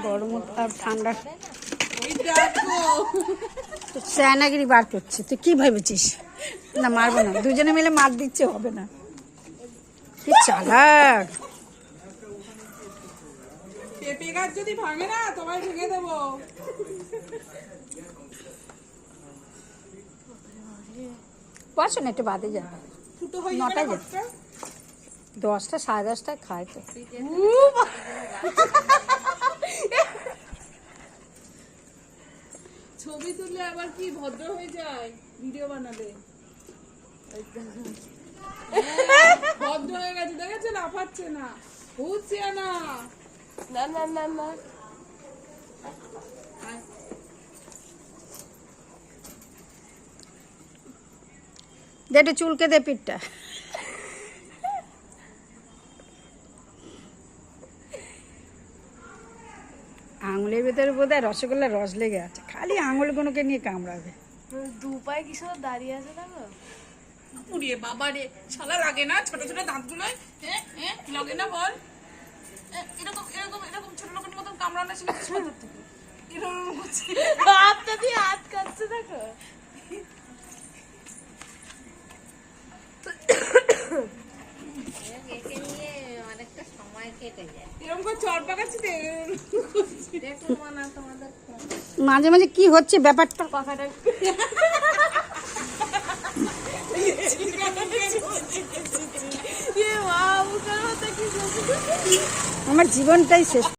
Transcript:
গরম আর ঠান্ডা স্যানাগিরি বার করছে। তুই কি ভেবেছিস? না মারবো না, দুজনে মিলে মার দিচ্ছে, হবে না। কি চালাক! পেঁপে গাছ যদি ভাঙে না তোমায় ভেঙে দেবো। বসো না, একটু বাদে যাবে। ফুটো হয়ে নটায় যাবে যাবে, 10টা 10:30টায় খায় তো। ছবি তুললে আবার কি ভদ্র হয়ে যায় ভিডিও বানালে। ভদ্র হয়ে গেছে, দেখেছে লাফাচ্ছে না, বুঝছে না। না না না না দে একটু চুলকে দে পিঠটা। আঙুলের ভেতরে বোধহয় রসগোল্লার রস লেগে আছে, খালি আঙুলগুলোকে নিয়ে কামড়াবে। দু পায়ে কি সব দাঁড়িয়ে আছে দেখো। পুড়িয়ে বাবা রে, শালা লাগে না ছোট ছোট দাঁতগুলো? লাগে না বল? এরকম এরকম এরকম ছোট লোকের মতন কামড়ানো শিখেছিস কোথা থেকে? এরকম করছে, হাতটা দিয়ে হাত কাটছে দেখো। এরকম করে চড় পাকাচ্ছি। মাঝে মাঝে কি হচ্ছে ব্যাপারটা? পাখাটা আমার জীবনটাই শেষ।